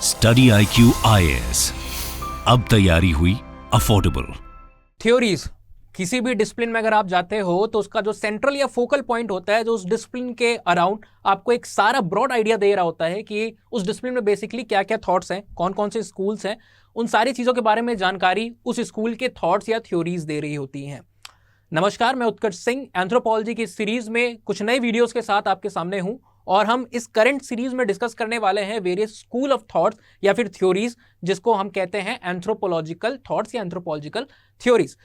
Study IQ IAS, अब तैयारी हुई अफोर्डेबल। थ्योरीज किसी भी डिसिप्लिन में अगर आप जाते हो तो उसका जो सेंट्रल या फोकल पॉइंट होता है, जो उस डिसिप्लिन के अराउंड आपको एक सारा ब्रॉड आइडिया दे रहा होता है कि उस डिसिप्लिन में बेसिकली क्या क्या थॉट्स हैं, कौन कौन से स्कूल्स हैं, उन सारी चीज़ों के बारे में जानकारी उस स्कूल के थॉट्स या थ्योरीज दे रही होती हैं। नमस्कार, मैं उत्कर्ष सिंह एंथ्रोपोलॉजी की सीरीज में कुछ नए वीडियोस के साथ आपके सामने हूं और हम इस करंट सीरीज में डिस्कस करने वाले हैं वेरियस स्कूल ऑफ थॉट्स या फिर थ्योरीज, जिसको हम कहते हैं एंथ्रोपोलॉजिकल थॉट्स या एंथ्रोपोलॉजिकल थ्योरीज।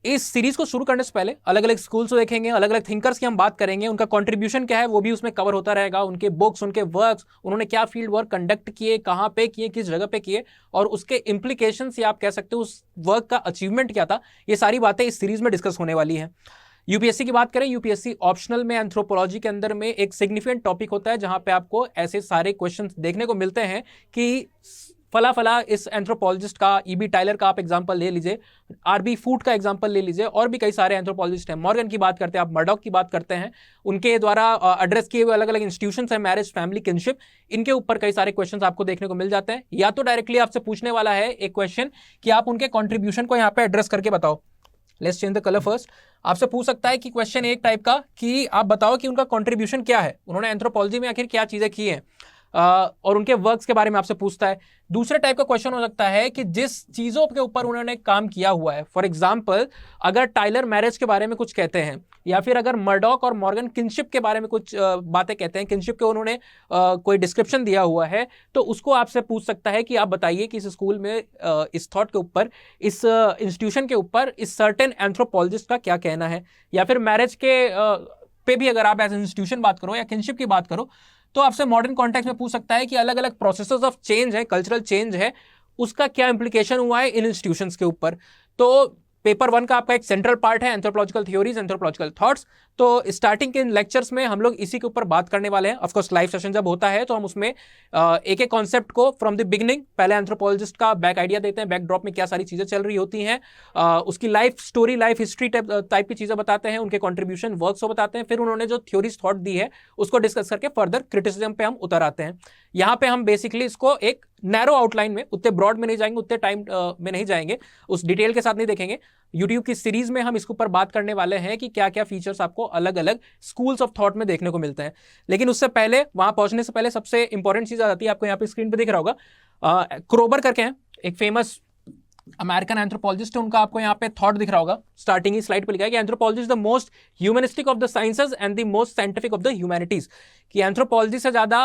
इस सीरीज को शुरू करने से पहले अलग अलग स्कूल्स को देखेंगे, अलग अलग थिंकर्स की हम बात करेंगे, उनका कंट्रीब्यूशन क्या है वो भी उसमें कवर होता रहेगा, उनके बुक्स, उनके वर्क्स, उन्होंने क्या फील्ड वर्क कंडक्ट किए, कहाँ पे किए, किस जगह पे किए और उसके इंप्लीकेशंस या आप कह सकते हो उस वर्क का अचीवमेंट क्या था। ये सारी बातें इस सीरीज में डिस्कस होने वाली हैं। यूपीएससी की बात करें, यूपीएससी ऑप्शनल में एंथ्रोपोलॉजी के अंदर में एक सिग्निफिकेंट टॉपिक होता है जहां पे आपको ऐसे सारे क्वेश्चंस देखने को मिलते हैं कि फला फला इस एंथ्रोपोलॉजिस्ट का, ईबी टाइलर का आप एग्जांपल ले लीजिए, आरबी फूट का एग्जांपल ले लीजिए, और भी कई सारे एंथ्रोपोलॉजिस्ट हैं। मॉर्गन की बात करते हैं आप, मर्डॉक की बात करते हैं, उनके द्वारा एड्रेस किए हुए अलग अलग इंस्टीट्यूशंस हैं, मैरिज, फैमिली, किनशिप, इनके ऊपर कई सारे क्वेश्चंस आपको देखने को मिल जाते हैं। या तो डायरेक्टली आपसे पूछने वाला है एक क्वेश्चन कि आप उनके कॉन्ट्रीब्यूशन को यहाँ पे एड्रेस करके बताओ। Let's change the colour first. आपसे पूछ सकता है कि क्वेश्चन एक टाइप का कि आप बताओ कि उनका कंट्रीब्यूशन क्या है, उन्होंने एंथ्रोपोलॉजी में आखिर क्या चीजें की हैं, और उनके वर्क्स के बारे में आपसे पूछता है। दूसरे टाइप का क्वेश्चन हो सकता है कि जिस चीजों के ऊपर उन्होंने काम किया हुआ है, फॉर एग्जांपल अगर टाइलर मैरिज के बारे में कुछ कहते हैं या फिर अगर मर्डॉक और मॉर्गन किनशिप के बारे में कुछ बातें कहते हैं, किनशिप के उन्होंने कोई डिस्क्रिप्शन दिया हुआ है, तो उसको आपसे पूछ सकता है कि आप बताइए कि इस स्कूल में इस थॉट के ऊपर, इस इंस्टीट्यूशन के ऊपर इस सर्टेन एंथ्रोपोलॉजिस्ट का क्या कहना है। या फिर मैरिज के पे भी अगर आप एज इंस्टीट्यूशन बात करो या किनशिप की बात करो तो आपसे मॉडर्न कॉन्टेक्स्ट में पूछ सकता है कि अलग अलग प्रोसेसेस ऑफ चेंज है, कल्चरल चेंज है, उसका क्या इंप्लीकेशन हुआ है इन इंस्टीट्यूशंस के ऊपर। तो पेपर 1 का आपका एक सेंट्रल पार्ट है एंथ्रोपोलॉजिकल थ्योरीज, एंथ्रोपोलॉजिकल थॉट्स। तो स्टार्टिंग के इन लेक्चर्स में हम लोग इसी के ऊपर बात करने वाले हैं। ऑफ कोर्स लाइव सेशन जब होता है तो हम उसमें एक एक कॉन्सेप्ट को फ्रॉम द बिगिनिंग, पहले एंथ्रोपोलॉजिस्ट का बैक आइडिया देते हैं, बैकड्रॉप में क्या सारी चीजें चल रही होती हैं, उसकी life story, life history type की चीजें बताते हैं, उनके कॉन्ट्रीब्यूशन वर्क्स को बताते हैं, फिर उन्होंने जो थ्योरीज थॉट दी है उसको डिस्कस करके फर्दर क्रिटिसिज्म पे हम उतर आते हैं। यहाँ पे हम बेसिकली इसको एक नैरो आउटलाइन में, उतने ब्रॉड में नहीं जाएंगे, उतने टाइम में नहीं जाएंगे, उस डिटेल के साथ नहीं देखेंगे। यूट्यूब की सीरीज में हम इसके ऊपर बात करने वाले हैं कि क्या क्या फीचर्स आपको अलग अलग स्कूल्स ऑफ थॉट में देखने को मिलते हैं। लेकिन उससे पहले, वहां पहुंचने से पहले सबसे इंपॉर्टेंट चीज आ जाती है, आपको यहाँ पे स्क्रीन पे दिख रहा होगा, क्रोबर करके हैं, एक फेमस अमेरिकन एंथ्रोपोलॉजिस्ट है, उनका आपको यहाँ पे थॉट दिख रहा होगा। स्टार्टिंग ही स्लाइड पे लिखा है कि anthropology is the most humanistic of the sciences and the most scientific of the humanities. कि एंथ्रोपोलॉजी से ज्यादा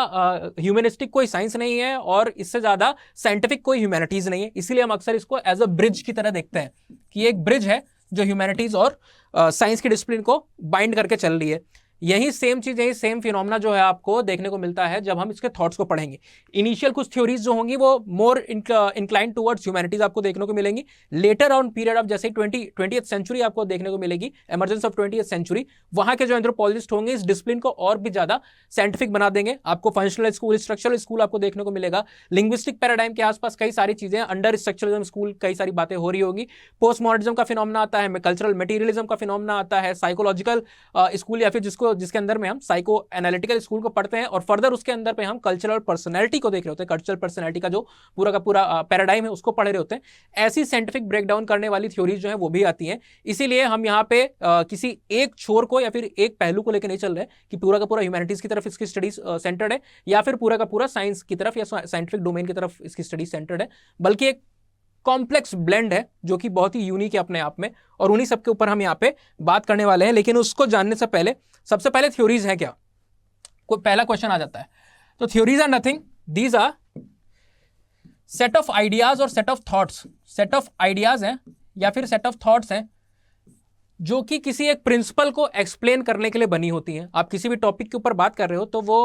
ह्यूमनिस्टिक कोई साइंस नहीं है और इससे ज्यादा साइंटिफिक कोई ह्यूमैनिटीज नहीं है। इसीलिए हम अक्सर इसको एज अ ब्रिज की तरह देखते हैं कि एक ब्रिज है जो ह्यूमैनिटीज और साइंस की डिसिप्लिन को बाइंड करके चल रही है। यही सेम चीज, यही सेम फिनोमेना जो है आपको देखने को मिलता है जब हम इसके थॉट्स को पढ़ेंगे। इनिशियल कुछ थ्योरीज जो होंगी वो मोर इंक्लाइन टुवर्ड्स ह्यूमैनिटीज आपको देखने को मिलेंगी। लेटर ऑन पीरियड ऑफ जैसे 20th सेंचुरी आपको देखने को मिलेगी, इमर्जेंस ऑफ 20th सेंचुरी, वहां के जो एंथ्रोपोलॉजिस्ट होंगे इस डिसिप्लिन को और भी ज्यादा साइंटिफिक बना देंगे। आपको फंक्शनल स्कूल, स्ट्रक्चरल स्कूल आपको देखने को मिलेगा। लिंग्विस्टिक पैराडाइम के आसपास कई सारी चीजें, अंडर स्ट्रक्चरलिज्म स्कूल कई सारी बातें हो रही होगी। पोस्ट मॉडर्निज्म का फिनोमेना आता है, कल्चरल मटेरियलिज्म का फिनोमेना आता है, साइकोलॉजिकल जिसको या फिर जिसके अंदर में हम साइको एनालिटिकल स्कूल को पढ़ते हैं और फर्दर उसके अंदर पे हम कल्चरल पर्सनैलिटी को देख रहे होते हैं। कल्चरल पर्सनैलिटी का जो पूरा पैराडाइम है उसको पढ़ रहे होते हैं। ऐसी साइंटिफिक ब्रेकडाउन करने वाली थ्योरीज जो है वो भी आती हैं। इसीलिए हम यहाँ पे किसी एक छोर को या फिर एक पहलू को लेकर नहीं चल रहे कि पूरा का पूरा ह्यूमैनिटीज की तरफ इसकी स्टडीज सेंटर्ड है या फिर पूरा का पूरा साइंस की तरफ या साइंटिफिक डोमेन की तरफ इसकी स्टडीज सेंटर्ड है, बल्कि एक कॉम्प्लेक्स ब्लेंड है जो कि बहुत ही यूनिक है अपने आप में, और उन्हीं सब के ऊपर हम यहाँ पे बात करने वाले हैं। लेकिन उसको जानने से पहले सबसे पहले थ्योरीज है क्या, कोई पहला क्वेश्चन आ जाता है। तो theories are nothing, these are set of ideas और set of thoughts. Set of ideas हैं या फिर सेट ऑफ थॉट्स हैं जो कि किसी एक प्रिंसिपल को एक्सप्लेन करने के लिए बनी होती हैं। आप किसी भी टॉपिक के ऊपर बात कर रहे हो तो वो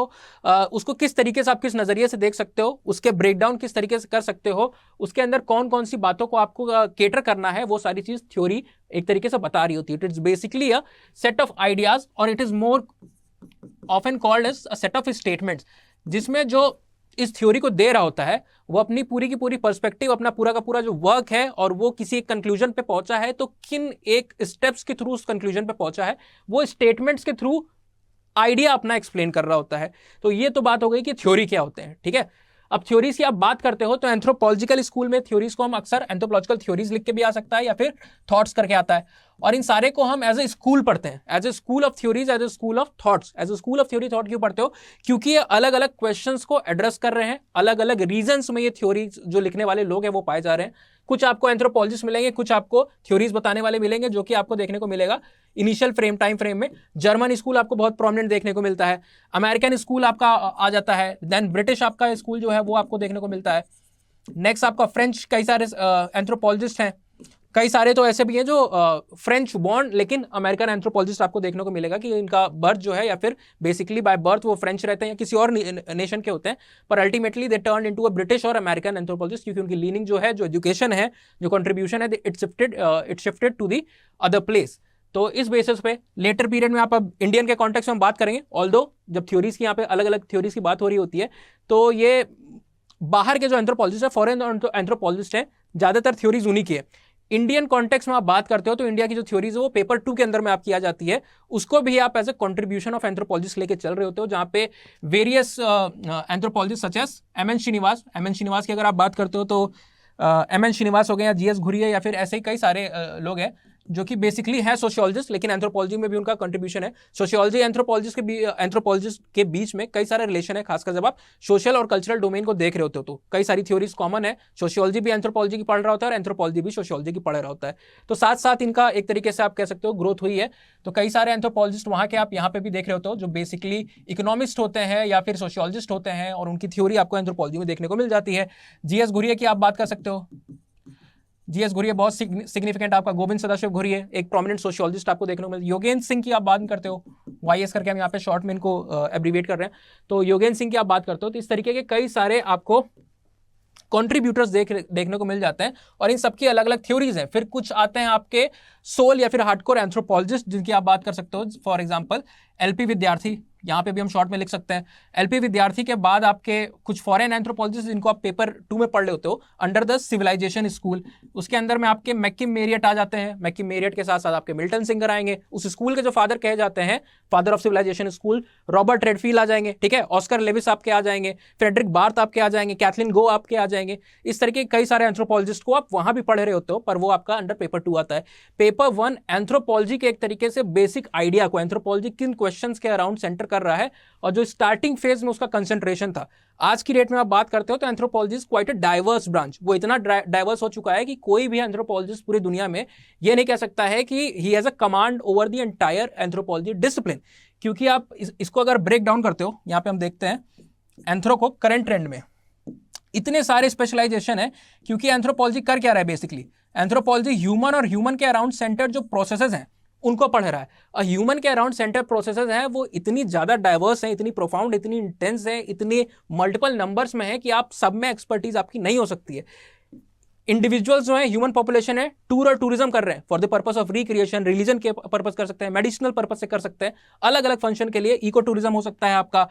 उसको किस तरीके से, आप किस नजरिए से देख सकते हो, उसके ब्रेकडाउन किस तरीके से कर सकते हो, उसके अंदर कौन कौन सी बातों को आपको केटर करना है, वो सारी चीज थ्योरी एक तरीके से बता रही होती है। It is basically a set of ideas और it is more often called as a set of statements, जिसमें जो इस थ्योरी को दे रहा होता है वो अपनी पूरी की पूरी पर्सपेक्टिव, अपना पूरा का पूरा जो वर्क है और वो किसी एक कंक्लूजन पे पहुंचा है, तो किन एक स्टेप्स के थ्रू उस कंक्लूजन पे पहुंचा है, वो स्टेटमेंट्स के थ्रू आइडिया अपना एक्सप्लेन कर रहा होता है। तो ये तो बात हो गई कि थ्योरी क्या होते हैं, ठीक है। अब थ्योरीज की आप बात करते हो तो एंथ्रोपोलॉजिकल स्कूल में थ्योरीज को हम अक्सर एंथ्रोपोलॉजिकल थ्योरीज लिख के भी आ सकता है या फिर थॉट्स करके आता है, और इन सारे को हम एज ए स्कूल पढ़ते हैं, as a school of theories, as a school of thoughts. As a school of theory thought क्यों पढ़ते हो? क्योंकि ये अलग अलग क्वेश्चंस को एड्रेस कर रहे हैं, अलग अलग रीजंस में ये थ्योरीज जो लिखने वाले लोग हैं वो पाए जा रहे हैं। कुछ आपको एंथ्रोपोलॉजिस्ट मिलेंगे, कुछ आपको थ्योरीज बताने वाले मिलेंगे, जो कि आपको देखने को मिलेगा इनिशियल टाइम फ्रेम में। जर्मन स्कूल आपको बहुत प्रोमिनेंट देखने को मिलता है, अमेरिकन स्कूल आपका आ जाता है, देन ब्रिटिश आपका स्कूल जो है वो आपको देखने को मिलता है। नेक्स्ट आपका फ्रेंच, कई सारे एंथ्रोपोलॉजिस्ट हैं, कई सारे तो ऐसे भी हैं जो फ्रेंच बॉर्न लेकिन अमेरिकन एंथ्रोपोलॉजिस्ट आपको देखने को मिलेगा कि इनका बर्थ जो है या फिर बेसिकली बाय बर्थ वो फ्रेंच रहते हैं या किसी और नेशन के होते हैं, पर ultimately they turn into a British और अमेरिकन एंथ्रोपोलॉजिस्ट, क्योंकि उनकी लीनिंग जो है, जो एजुकेशन है, जो कंट्रीब्यूशन है, it shifted to the other place. तो इस बेसिस पे लेटर पीरियड में आप अब इंडियन के कॉन्टेक्स्ट में हम बात करेंगे, ऑल्दो जब थ्योरीज की यहाँ पे अलग अलग थ्योरीज की बात हो रही होती है तो ये बाहर के जो एंथ्रोपोलॉजिस्ट है, फॉरेन एंथ्रोपोलॉजिस्ट है, ज्यादातर थ्योरीज उन्हीं की है। इंडियन कॉन्टेक्स्ट में आप बात करते हो तो इंडिया की जो थ्योरीज है वो पेपर 2 के अंदर में आपकी आ जाती है, उसको भी आप as a contribution of anthropologist लेके चल रहे होते हो, जहां पे various anthropologist such as M N Srinivas की अगर आप बात करते हो तो एम एन श्रीनिवास हो गए या जीएस घुरिया या फिर ऐसे ही कई सारे लोग हैं जो कि बेसिकली है सोशियोलॉजिस्ट, लेकिन एंथ्रोपोलॉजी में भी उनका कंट्रीब्यूशन है। सोशियोलॉजी एंथ्रोपोलॉजिस्ट के बीच में कई सारे रिलेशन है, खासकर जब आप सोशल और कल्चरल डोमेन को देख रहे होते हो तो कई सारी थ्योरीज कॉमन है। सोशियोलॉजी भी एंथ्रोपोलॉजी की पढ़ रहा होता है और एंथ्रोपोलॉजी भी सोशियोलॉजी की पढ़ रहा होता है, तो साथ साथ इनका एक तरीके से आप कह सकते हो ग्रोथ हुई है। तो कई सारे एंथ्रोपोलॉजिस्ट वहाँ के आप यहाँ पे भी देख रहे होते हो जो बेसिकली इकोनॉमिस्ट होते हैं या फिर सोशियोलॉजिस्ट होते हैं, और उनकी थ्योरी आपको एंथ्रोपोलॉजी में देखने को मिल जाती है। जीएस घुरिया की आप बात कर सकते हो, जीएस घुरिया बहुत सिग्निफिकेंट आपका। गोविंद सदाशिव घुरिया एक प्रोमिनेंट सोशियोलॉजिस्ट आपको देखने को मिलता है। योगेंद्र सिंह की आप बात करते हो, वाईएस करके हम यहाँ पे शॉर्ट में इनको एब्रीविएट कर रहे हैं, तो योगेंद्र सिंह की आप बात करते हो तो इस तरीके के कई सारे आपको कंट्रीब्यूटर्स देखने को मिल जाते हैं, और इन सबकी अलग अलग थ्योरीज हैं। फिर कुछ आते हैं आपके सोल या फिर हार्डकोर एंथ्रोपोलॉजिस्ट जिनकी आप बात कर सकते हो, फॉर एग्जांपल एलपी विद्यार्थी, यहाँ पे भी हम शॉर्ट में लिख सकते हैं। एलपी विद्यार्थी के बाद आपके कुछ फॉरेन एंथ्रोपोलॉजिस्ट जिनको आप पेपर 2 में पढ़ लेते हो, अंडर द सिविलाइजेशन स्कूल, उसके अंदर में आपके मैकिम मेरियट आ जाते हैं। मैकिम मेरियट के साथ साथ आपके मिल्टन सिंगर आएंगे, उस स्कूल के जो फादर कहे जाते हैं, father of civilisation school, Robert Redfield आ जाएंगे, ठीक है, ऑस्कर लेविस आपके आ जाएंगे, फ्रेडरिक बार्थ आपके आ जाएंगे, कैथलीन गो आपके आ जाएंगे। इस तरीके कई सारे एंथ्रोपोलॉजिस्ट को आप वहां भी पढ़ रहे होते हो, पर वो आपका अंडर पेपर 2 आता है। पेपर 1 एंथ्रोपोलॉजी के एक तरीके से बेसिक आइडिया को, एंथ्रोपोलॉजी किन क्वेश्चंस के अराउंड सेंटर कर रहा है और जो स्टार्टिंग फेज में उसका कंसंट्रेशन था। आज की डेट में आप बात करते हो तो anthropology is quite a diverse branch, वो इतना डाइवर्स हो चुका है कि कोई भी एंथ्रोपोलॉजिस्ट पूरी दुनिया में ये नहीं कह सकता है कि he has a command over the entire anthropology discipline, क्योंकि आप इसको अगर ब्रेक डाउन करते हो, यहां पे हम देखते हैं एंथ्रो को करंट ट्रेंड में इतने सारे स्पेशलाइजेशन है, क्योंकि एंथ्रोपोलॉजी कर क्या रहा है बेसिकली, एंथ्रोपोलॉजी ह्यूमन और ह्यूमन के अराउंड सेंटर जो प्रोसेसेस हैं उनको पढ़ रहा है। और ह्यूमन के अराउंड सेंटर प्रोसेसेस हैं वो इतनी ज़्यादा डाइवर्स हैं, इतनी प्रोफाउंड, इतनी इंटेंस है, इतनी मल्टीपल नंबर्स में है कि आप सब में एक्सपर्टीज आपकी नहीं हो सकती है। इंडिविजुअल्स जो है, ह्यूमन पॉपुलेशन है, टूर और टूरिज्म कर रहे हैं for the purpose of recreation, religion के पर्पस कर सकते हैं, मेडिसिनल पर्पस से कर सकते हैं, अलग अलग फंक्शन के लिए। इको टूरिज्म हो सकता है आपका,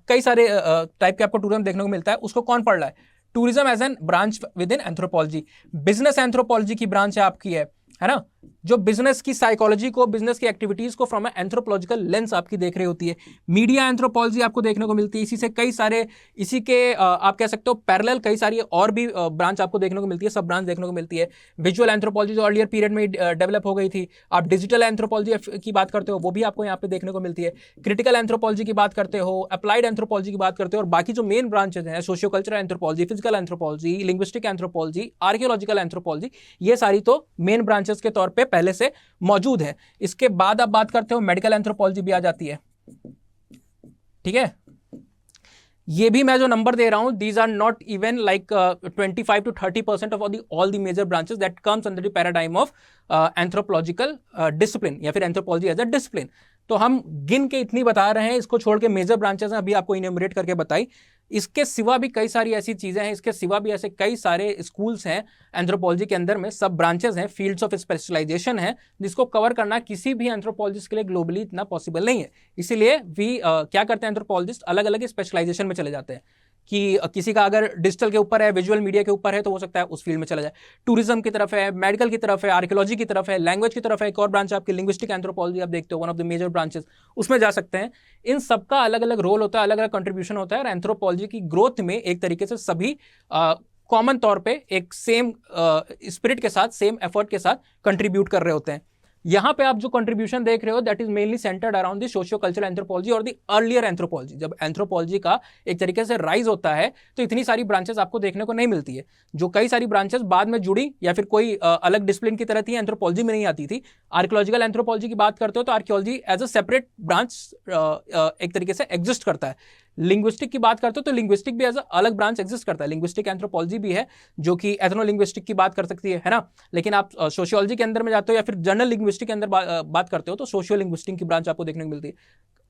कई सारे टाइप के आपको टूरिज्म देखने को मिलता है। उसको कौन पढ़ रहा है? Tourism as an branch within anthropology. Business anthropology की ब्रांच है आपकी है ना, जो बिजनेस की साइकोलॉजी को, बिजनेस की एक्टिविटीज को फ्रॉम एंथ्रोपोलॉजिकल लेंस आपकी देख रही होती है। मीडिया एंथ्रोपोलॉजी आपको देखने को मिलती है, इसी से कई सारे, इसी के आप कह सकते हो पैरेलल कई सारी और भी ब्रांच आपको देखने को मिलती है, सब ब्रांच देखने को मिलती है। विजुअल एंथ्रोपोलॉजी जो अर्लियर पीरियड में डेवलप हो गई थी, आप डिजिटल एंथ्रोपोलॉजी की बात करते हो, वो भी आपको यहाँ पे देखने को मिलती है। क्रिटिकल एंथ्रोपोलॉजी की बात करते हो, अप्लाइड एंथ्रोपोलॉजी की बात करते हो, और बाकी जो मेन ब्रांचेज हैं, socio cultural anthropology, physical anthropology, linguistic anthropology, archaeological anthropology, ये सारी तो मेन ब्रांचेस के तौर पर पहले से मौजूद है। इसके बाद आप बात करते हो मेडिकल एंथ्रोपोलॉजी भी आ जाती है, ठीक है। ये भी मैं जो नंबर दे रहा हूं, these are not even like 25 to 30% of all the major branches that comes under the paradigm of anthropological discipline या फिर एंथ्रोपोलॉजी एज अ डिसिप्लिन। तो हम गिन के इतनी बता रहे हैं, इसको छोड़ के मेजर ब्रांचेस हैं, अभी आपको इन्यूमरेट करके बताई। इसके सिवा भी कई सारी ऐसी चीज़ें हैं, इसके सिवा भी ऐसे कई सारे स्कूल्स हैं एंथ्रोपोलॉजी के अंदर में, सब ब्रांचेस हैं, फील्ड्स ऑफ स्पेशलाइजेशन है, जिसको कवर करना किसी भी एंथ्रोपोलॉजिस्ट के लिए ग्लोबली इतना पॉसिबल नहीं है। इसीलिए क्या करते हैं एंथ्रोपोलॉजिस्ट, अलग अलग स्पेशलाइजेशन में चले जाते हैं। कि किसी का अगर डिजिटल के ऊपर है, विजुअल मीडिया के ऊपर है, तो हो सकता है उस फील्ड में चला जाए। टूरिज्म की तरफ है, मेडिकल की तरफ है, आर्कियोलॉजी की तरफ है, लैंग्वेज की तरफ है, एक और ब्रांच आपकी लिंग्विस्टिक एंथ्रोपोलॉजी, आप देखते हो one of the major branches, उसमें जा सकते हैं। इन सबका अलग अलग रोल होता है, अलग अलग कंट्रीब्यूशन होता है, और एंथ्रोपोलॉजी की ग्रोथ में एक तरीके से सभी कॉमन तौर पे एक सेम स्पिरिट के साथ, सेम एफर्ट के साथ कंट्रीब्यूट कर रहे होते हैं। यहां पे आप जो कंट्रीब्यूशन देख रहे हो that is mainly centred around the socio cultural anthropology और द अर्लियर एंथ्रोपोलॉजी। जब एंथ्रोपोलॉजी का एक तरीके से राइज होता है तो इतनी सारी ब्रांचेस आपको देखने को नहीं मिलती है। जो कई सारी ब्रांचेस बाद में जुड़ी या फिर कोई अलग डिसिप्लिन की तरह थी, एंथ्रोपोलॉजी में नहीं आती थी। आर्कियोलॉजिकल एंथ्रोपोलॉजी की बात करते हो तो archaeology as a separate branch एक तरीके से एग्जिस्ट करता है। लिंग्विस्टिक की बात करते हो तो लिंग्विस्टिक भी एज अ अलग ब्रांच एग्जिस्ट करता है। लिंग्विस्टिक एंथ्रोपोलॉजी भी है जो कि एथनो लिंग्विस्टिक की बात कर सकती है ना। लेकिन आप सोशियोलॉजी के अंदर में जाते हो या फिर जनरल लिंग्विस्टिक के अंदर बात करते हो तो सोशियो लिंग्विस्टिक की ब्रांच आपको देखने को मिलती है।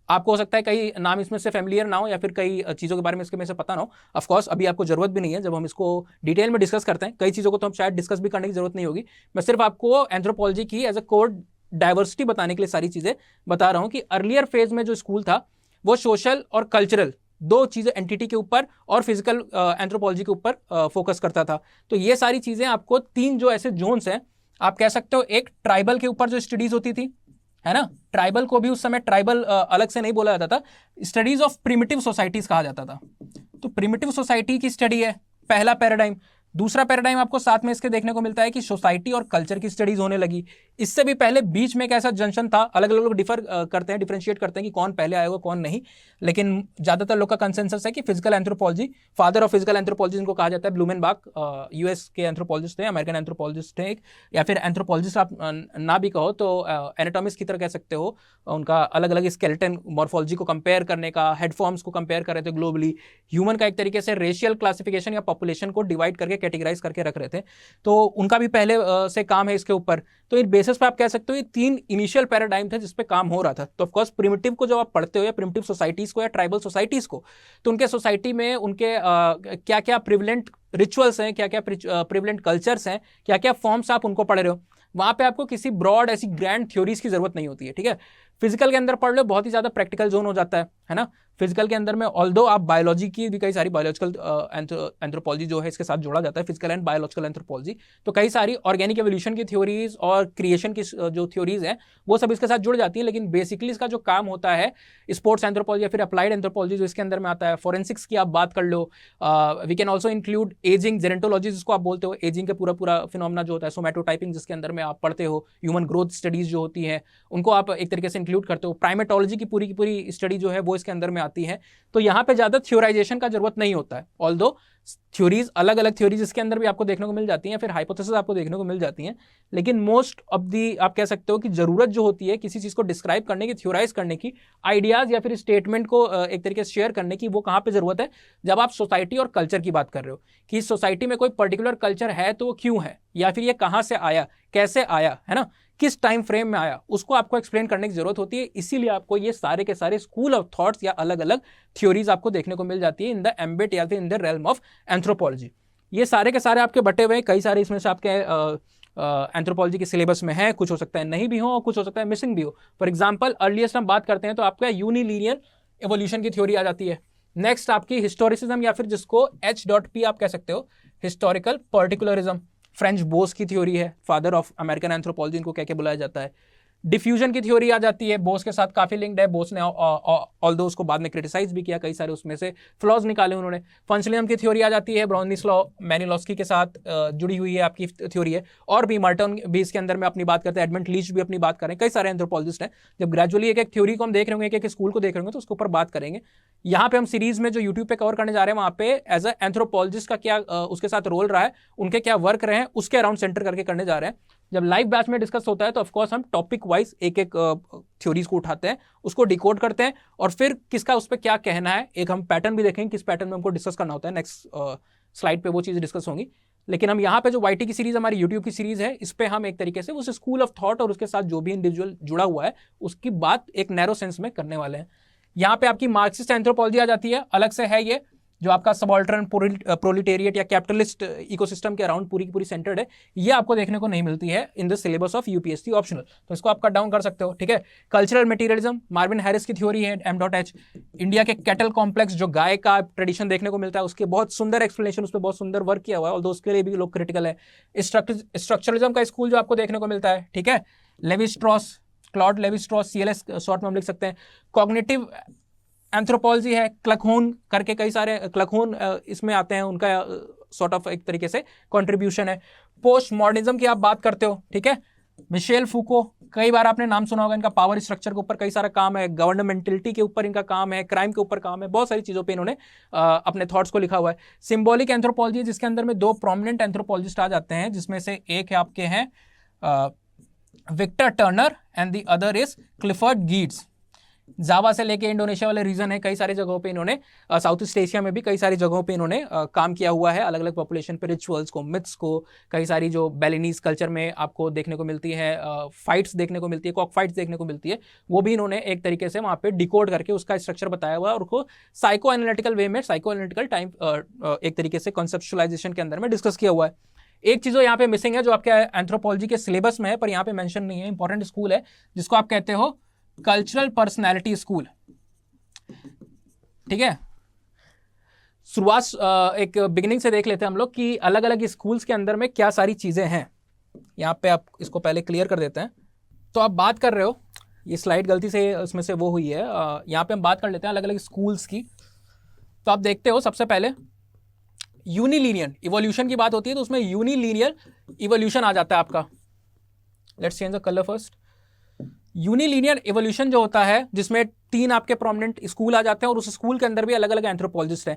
आपको हो सकता है कई नाम इसमें से फेमिलियर ना हो या फिर कई चीज़ों के बारे में इसके में से पता ना हो। ऑफ कोर्स अभी आपको जरूरत भी नहीं है, जब हम इसको डिटेल में डिस्कस करते हैं कई चीज़ों को तो हम शायद डिस्कस भी करने की जरूरत नहीं होगी। मैं सिर्फ आपको एंथ्रोपोलॉजी की एज अ कोर डाइवर्सिटी बताने के लिए सारी चीज़ें बता रहा हूँ कि अर्लियर फेज में जो स्कूल था वो सोशल और कल्चरल दो चीज़ें एंटिटी के ऊपर और फिजिकल एंथ्रोपोलॉजी के ऊपर फोकस करता था। तो ये सारी चीज़ें आपको तीन जो ऐसे जोन्स हैं, आप कह सकते हो एक ट्राइबल के ऊपर जो स्टडीज होती थी, है ना, ट्राइबल को भी उस समय ट्राइबल अलग से नहीं बोला जाता था, स्टडीज ऑफ प्रिमिटिव सोसाइटीज कहा जाता था। तो प्रिमिटिव सोसाइटी की स्टडी है पहला पैराडाइम। दूसरा पैराडाइम आपको साथ में इसके देखने को मिलता है कि सोसाइटी और कल्चर की स्टडीज होने लगी। इससे भी पहले बीच में एक ऐसा जंक्शन था, अलग अलग लोग डिफर करते हैं, डिफरेंशिएट करते हैं कि कौन पहले आएगा कौन नहीं, लेकिन ज्यादातर लोग का कंसेंसस है कि physical anthropology, father of physical anthropology जिनको कहा जाता है, ब्लूमेनबाख यूएस के एंथ्रोपोलॉजिस्ट थे, अमेरिकन एंथ्रोपोलॉजिस्ट थे, या फिर एंथ्रोपोलॉजिस्ट आप ना भी कहो तो एनाटॉमिस्ट की तरह कह सकते हो। उनका अलग अलग स्केलेटन मॉर्फोलॉजी को कंपेयर करने का, हेड फॉर्म्स को कंपेयर कर रहे थे ग्लोबली, ह्यूमन का एक तरीके से रेशियल क्लासिफिकेशन या पॉपुलेशन को डिवाइड करके कैटेगराइज करके रख रहे थे। तो उनका भी पहले से काम है इसके ऊपर। तो इन बेसिस पे आप कह सकते हो ये तीन इनिशियल पैराडाइम थे जिस पे काम हो रहा था। तो ऑफ कोर्स प्रिमिटिव को जब आप पढ़ते हो या प्रिमिटिव सोसाइटीज को या ट्राइबल सोसाइटीज को, तो उनके सोसाइटी में उनके क्या क्या प्रिविलेंट रिचुअल्स हैं, क्या क्या प्रिविलेंट कल्चर्स हैं, क्या क्या फॉर्म्स आप उनको पढ़ रहे हो, वहां पे आपको किसी ब्रॉड ऐसी ग्रैंड थ्योरीज की जरूरत नहीं होती है। ठीक है, फिजिकल के अंदर पढ़ लो बहुत ही ज्यादा प्रैक्टिकल जोन हो जाता है ना। फिजिकल के अंदर में ऑल्दो आप बायोलॉजी की भी कई सारी बायोलॉजिकल एंथ्रोपोलॉजी जो है इसके साथ जोड़ा जाता है, फिजिकल एंड बायोलॉजिकल एंथ्रोपोलॉजी, तो कई सारी ऑर्गेनिक एवोल्यूशन की थ्योरीज और क्रिएशन की जो थ्योरीज हैं वो सब इसके साथ जुड़ जाती है। लेकिन बेसिकली इसका जो काम होता है स्पोर्ट्स एंथ्रोपोलॉजी या फिर अप्लाइड एंथ्रोपोलॉजी जो इसके अंदर में आता है, फोरेंसिक्स की आप बात कर लो, we can also include ageing, gerontology जिसको आप बोलते हो, एजिंग का पूरा फिनोमेना जो होता है, सोमैटोटाइपिंग जिसके अंदर में आप पढ़ते हो, ह्यूमन ग्रोथ स्टडीज जो होती है उनको आप एक तरीके से इंक्लूड करते हो, प्राइमेटोलॉजी की पूरी स्टडी जो है वो इसके अंदर में आती है। तो यहाँ पे ज्यादा थ्योराइजेशन का जरूरत नहीं होता है, ऑल्दो थ्योरीज अलग अलग थ्योरीज इसके अंदर भी आपको देखने को मिल जाती हैं, फिर हाइपोथेसिस आपको देखने को मिल जाती हैं, लेकिन मोस्ट ऑफ दी आप कह सकते हो कि जरूरत जो होती है किसी चीज को डिस्क्राइब करने की, थ्योराइज करने की, आइडियाज या फिर स्टेटमेंट को एक तरीके से शेयर करने की, वो कहाँ पे जरूरत है, जब आप सोसाइटी और कल्चर की बात कर रहे हो कि इस सोसाइटी में कोई पर्टिकुलर कल्चर है तो वो क्यों है, या फिर ये कहाँ से आया, कैसे आया, है ना, किस टाइम फ्रेम में आया, उसको आपको एक्सप्लेन करने की जरूरत होती है। इसीलिए आपको ये सारे के सारे स्कूल ऑफ थॉट्स या अलग अलग थ्योरीज आपको देखने को मिल जाती है इन द एम्बिट या फिर in the realm of anthropology. ये सारे के सारे आपके बटे हुए, कई सारे इसमें से आपके एंथ्रोपोलॉजी के सिलेबस में है, कुछ हो सकता है नहीं भी हो, कुछ हो सकता है मिसिंग भी हो। फॉर एग्जाम्पल अर्लीस्ट हम बात करते हैं तो आपका यूनिलीनियर एवोल्यूशन की थ्योरी आ जाती है। नेक्स्ट आपकी हिस्टोरिसिज्म या फिर जिसको H.P आप कह सकते हो, हिस्टोरिकल पर्टिकुलरिज्म, फ्रेंच बोस की थ्योरी है, फादर ऑफ अमेरिकन एंथ्रोपोलॉजी इनको क्या क्या बुलाया जाता है। डिफ्यूजन की थ्योरी आ जाती है, बोस के साथ काफी लिंक्ड है, बोस ने ऑल्दो उसको बाद में क्रिटिसाइज भी किया, कई सारे उसमें से फ्लॉज निकाले उन्होंने। फंक्शनलिज्म की थ्योरी आ जाती है, ब्राउनिस्लॉ मैनिलॉस्की के साथ जुड़ी हुई है आपकी थ्योरी है, और भी मर्टन भी इसके अंदर में अपनी बात करते हैं, एडमंड लीच भी अपनी बात करें, कई सारे एंथ्रोपोलॉजिस्ट हैं। जब ग्रेजुअली एक एक थ्योरी को हम देख रहे होंगे, एक एक स्कूल को देख रहे होंगे तो उसके ऊपर बात करेंगे। यहाँ पे हम सीरीज में जो यूट्यूब पे कवर करने जा रहे हैं वहाँ पे एज अ एंथ्रोपोलॉजिस्ट का क्या उसके साथ रोल रहा है, उनके क्या वर्क रहे हैं, उसके अराउंड सेंटर करके करने जा रहे हैं। जब लाइव बैच में डिस्कस होता है तो ऑफकोर्स हम टॉपिक वाइज एक एक थ्योरीज को उठाते हैं, उसको डिकोड करते हैं, और फिर किसका उस पर क्या कहना है, एक हम पैटर्न भी देखेंगे किस पैटर्न में हमको डिस्कस करना होता है। नेक्स्ट स्लाइड पे वो चीज़ डिस्कस होंगी। लेकिन हम यहाँ पे जो YT की सीरीज हमारी यूट्यूब की सीरीज है, इस पे हम एक तरीके से उस स्कूल ऑफ थॉट और उसके साथ जो भी इंडिविजुअल जुड़ा हुआ है उसकी बात एक नैरो सेंस में करने वाले हैं। यहाँ पे आपकी मार्क्सिस्ट एंथ्रोपोलॉजी आ जाती है, अलग से है ये, जो आपका सबॉल्टर्न प्रोलिटेरिएट या कैपिटलिस्ट इकोसिस्टम के अराउंड पूरी की पूरी सेंटर्ड है, ये आपको देखने को नहीं मिलती है in the syllabus of UPSC optional, तो इसको आप कट डाउन कर सकते हो, ठीक है। कल्चरल मटेरियलिज्म, मार्विन हैरिस की थ्योरी है M.H। इंडिया के कैटल कॉम्प्लेक्स, जो गाय का ट्रेडिशन देखने को मिलता है, उसके बहुत सुंदर एक्सप्लेनेशन, उस पर बहुत सुंदर वर्क किया हुआ है, और उसके लिए भी लोग क्रिटिकल है। स्ट्रक्चरलिज्म का स्कूल जो आपको देखने को मिलता है, ठीक है। Levi Strauss, Claude Levi Strauss, CLS short में हम लिख सकते हैं। कॉग्निटिव एंथ्रोपोलॉजी है, क्लकहोन करके कई सारे, क्लकहोन इसमें आते हैं, उनका सॉर्ट ऑफ एक तरीके से कंट्रीब्यूशन है। पोस्ट मॉडर्निज्म की आप बात करते हो, ठीक है। मिशेल फूको, कई बार आपने नाम सुना होगा, इनका पावर स्ट्रक्चर के ऊपर कई सारा काम है, गवर्नमेंटलिटी के ऊपर इनका काम है, क्राइम के ऊपर काम है, बहुत सारी चीज़ों पे इन्होंने अपने थॉट्स को लिखा हुआ है। सिंबॉलिक एंथ्रोपोलॉजी, जिसके अंदर में 2 प्रोमिनेंट एंथ्रोपोलॉजिस्ट आ जाते हैं, जिसमें से एक है आपके हैं Victor Turner and the other is Clifford Geertz. Java से लेके इंडोनेशिया वाले रीजन है, कई सारी जगहों पे इन्होंने, साउथ ईस्ट एशिया में भी कई सारी जगहों पे इन्होंने काम किया हुआ है, अलग अलग पॉपुलेशन पे, रिचुअल्स को, मिथ्स को, कई सारी जो बैलिनीज कल्चर में आपको देखने को मिलती है, फाइट्स देखने को मिलती है, कॉक फाइट्स देखने को मिलती है, वो भी इन्होंने एक तरीके से वहाँ पे डिकोड करके उसका स्ट्रक्चर बताया हुआ है, और उसको साइको एनालिटिकल वे में, साइको एनालिटिकल टाइम एक तरीके से कॉन्सेप्चुअलाइजेशन के अंदर में डिस्कस किया हुआ है। एक चीज़ यहाँ पे मिसिंग है, जो आपके एंथ्रोपोलॉजी के सिलेबस में है पर यहाँ पे मेंशन नहीं है, इंपॉर्टेंट स्कूल है, जिसको आप कहते हो कल्चरल पर्सनैलिटी स्कूल, ठीक है। शुरुआत एक बिगिनिंग से देख लेते हैं हम लोग कि अलग अलग स्कूल्स के अंदर में क्या सारी चीज़ें हैं। यहाँ पे आप इसको पहले क्लियर कर देते हैं। तो आप बात कर रहे हो, ये स्लाइड गलती से उसमें से वो हुई है, यहाँ पे हम बात कर लेते हैं अलग अलग स्कूल्स की। तो आप देखते हो सबसे पहले यूनिलीनियर इवोल्यूशन की बात होती है, तो उसमें यूनिलीनियर इवोल्यूशन आ जाता है आपका। Let's change the colour first. Unilinear evolution जो होता है, जिसमें 3 आपके प्रोमिनेंट स्कूल आ जाते हैं, और उस स्कूल के अंदर भी अलग अलग एंथ्रोपोलॉजिस्ट हैं।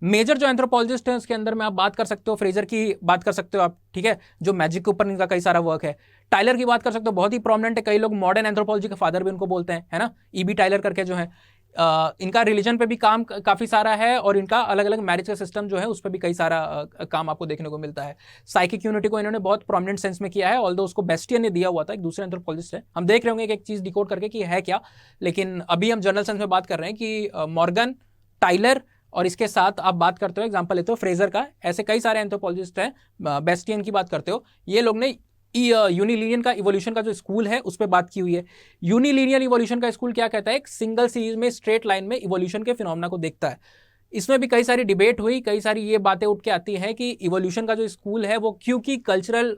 मेजर जो एंथ्रोपोलॉजिस्ट हैं उसके अंदर में आप बात कर सकते हो, फ्रेजर की बात कर सकते हो आप, ठीक है, जो मैजिक के ऊपर इनका कई सारा वर्क है। टाइलर की बात कर सकते हो, बहुत ही प्रोमिनेंट है, कई लोग मॉडर्न एंथ्रोपोलॉजी के फादर भी उनको बोलते हैं, है ना, E.B. टाइलर करके जो है। इनका रिलीजन पे भी काम काफ़ी सारा है, और इनका अलग अलग मैरिज का सिस्टम जो है उस पर भी कई सारा काम आपको देखने को मिलता है। साइकिक यूनिटी को इन्होंने बहुत प्रोमिनेंट सेंस में किया है, ऑल्दो उसको बेस्टियन ने दिया हुआ था, एक दूसरे एंथ्रोपोलॉजिस्ट है। हम देख रहे होंगे एक चीज़ डिकोड करके कि है क्या, लेकिन अभी हम जनरल सेंस में बात कर रहे हैं कि मॉर्गन, टाइलर, और इसके साथ आप बात करते हो, एग्जाम्पल लेते हो फ्रेजर का, ऐसे कई सारे एंथ्रोपोलॉजिस्ट हैं। बेस्टियन की बात करते हो, ये लोग ने यूनिलीनियर का इवोल्यूशन का जो स्कूल है उस पर बात की हुई है। यूनिलीनियर इवोल्यूशन का स्कूल क्या कहता है, एक सिंगल सीरीज में स्ट्रेट लाइन में इवोल्यूशन के फिनोमेना को देखता है। इसमें भी कई सारी डिबेट हुई, कई सारी ये बातें उठ के आती हैं कि इवोल्यूशन का जो स्कूल है वो क्योंकि कल्चरल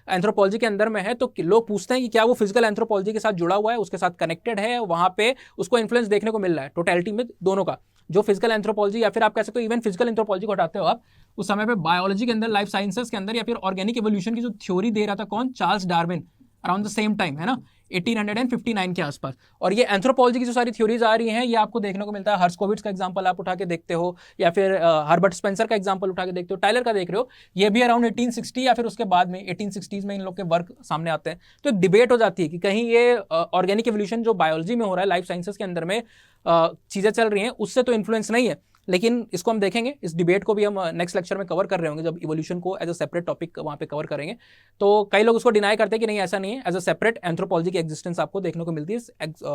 एंथ्रोपोलॉजी के अंदर में है, तो लोग पूछते हैं कि क्या वो फिजिकल एंथ्रोपोलॉजी के साथ जुड़ा हुआ है, उसके साथ कनेक्टेड है, वहाँ पे उसको इन्फ्लुएंस देखने को मिल रहा है टोटलिटी में दोनों का। जो फिजिकल एंथ्रोपोलॉजी या फिर आप कह सकते हो इवन फिजिकल एंथ्रोपोलॉजी को हटाते हो आप, उस समय पे बायोलॉजी के अंदर, लाइफ साइंसेस के अंदर, या फिर ऑर्गेनिक इवोल्यूशन की जो थ्योरी दे रहा था कौन, Charles Darwin, around the same time, है ना, 1859 के आसपास। और ये एंथ्रोपोलॉजी की जो सारी थ्योरीज आ रही हैं, ये आपको देखने को मिलता है। हर्स्कोविट्स का एग्जांपल आप उठा के देखते हो, या फिर हर्बर्ट स्पेंसर का एग्जांपल उठा के देखते हो, टाइलर का देख रहे हो, ये भी अराउंड 1860 या फिर उसके बाद में 1860s में इन लोग के वर्क सामने आते हैं। तो एक डिबेट हो जाती है कि कहीं ये ऑर्गेनिक इवोल्यूशन जो बायोलॉजी में हो रहा है, लाइफ साइंसेस के अंदर में चीज़ें चल रही हैं, उससे तो इन्फ्लुएंस नहीं है। लेकिन इसको हम देखेंगे, इस डिबेट को भी हम नेक्स्ट लेक्चर में कवर कर रहे होंगे, जब इवोल्यूशन को एज अ सेपरेट टॉपिक वहाँ पे कवर करेंगे। तो कई लोग उसको डिनाई करते हैं कि नहीं, ऐसा नहीं है, एज अ सेपरेट एंथ्रोपोलॉजी की एग्जिस्टेंस आपको देखने को मिलती है,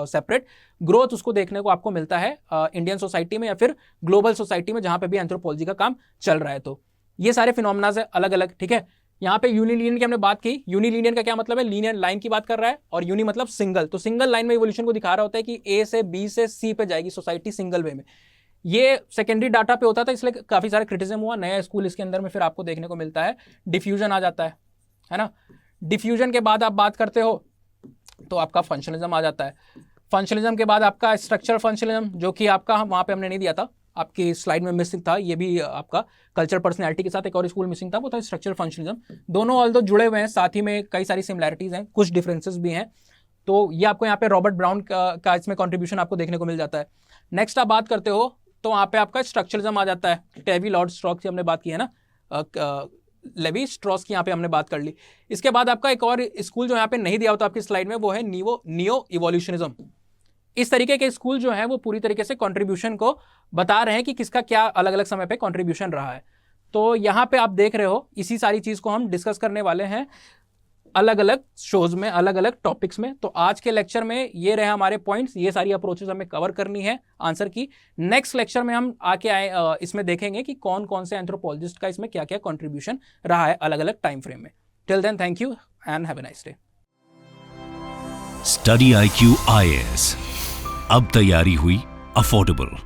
सेपरेट ग्रोथ उसको देखने को आपको मिलता है इंडियन सोसाइटी में या फिर ग्लोबल सोसाइटी में, जहाँ पे भी एंथ्रोपोलॉजी का काम चल रहा है। तो ये सारे फिनोमेना है अलग अलग, ठीक है। यहाँ पे यूनिलीनियर की हमने बात की। यूनिलीनियर का क्या मतलब है, लीनियर लाइन की बात कर रहा है, और यूनि मतलब सिंगल, तो सिंगल लाइन में इवोल्यूशन को दिखा रहा होता है कि ए से बी से सी पे जाएगी सोसाइटी सिंगल वे में। ये सेकेंडरी डाटा पे होता था, इसलिए काफ़ी सारा क्रिटिसिज्म हुआ। नया स्कूल इसके अंदर में फिर आपको देखने को मिलता है, डिफ्यूजन आ जाता है ना। डिफ्यूजन के बाद आप बात करते हो तो आपका फंक्शनलिज्म आ जाता है। फंक्शनलिज्म के बाद आपका स्ट्रक्चरल फंक्शनलिज्म, जो कि आपका वहाँ पे हमने नहीं दिया था, आपकी स्लाइड में मिसिंग था, ये भी आपका कल्चरल पर्सनैलिटी के साथ एक और स्कूल मिसिंग था, वो था स्ट्रक्चरल फंक्शनलिज्म। दोनों ऑल्दो जुड़े हुए हैं, साथ ही में कई सारी सिमिलैरिटीज़ हैं, कुछ डिफरेंसेस भी हैं। तो ये आपको यहाँ पे रॉबर्ट ब्राउन का इसमें कॉन्ट्रीब्यूशन आपको देखने को मिल जाता है। नेक्स्ट आप बात करते हो तो वहाँ पे आपका स्ट्रक्चरलिज्म आ जाता है। टेवी लॉर्ड स्ट्रॉस की हमने बात की है ना, लेवी स्ट्रॉस की यहाँ पे हमने बात कर ली। इसके बाद आपका एक और स्कूल जो यहाँ पे नहीं दिया होता आपकी स्लाइड में, वो है नियो इवोल्यूशनिज्म। इस तरीके के स्कूल जो है वो पूरी तरीके से कंट्रीब्यूशन को बता रहे हैं कि किसका क्या अलग अलग समय पे कंट्रीब्यूशन रहा है। तो यहाँ पे आप देख रहे हो, इसी सारी चीज़ को हम डिस्कस करने वाले हैं अलग अलग शोज में, अलग अलग टॉपिक्स में। तो आज के लेक्चर में ये रहे हमारे पॉइंट्स, ये सारी अप्रोचेस हमें कवर करनी है आंसर की। नेक्स्ट लेक्चर में हम आके आए इसमें देखेंगे कि कौन कौन से एंथ्रोपोलॉजिस्ट का इसमें क्या क्या कंट्रीब्यूशन रहा है अलग अलग टाइम फ्रेम में। Till then thank you and have a nice day. Study IQ IAS, अब तैयारी हुई अफोर्डेबल।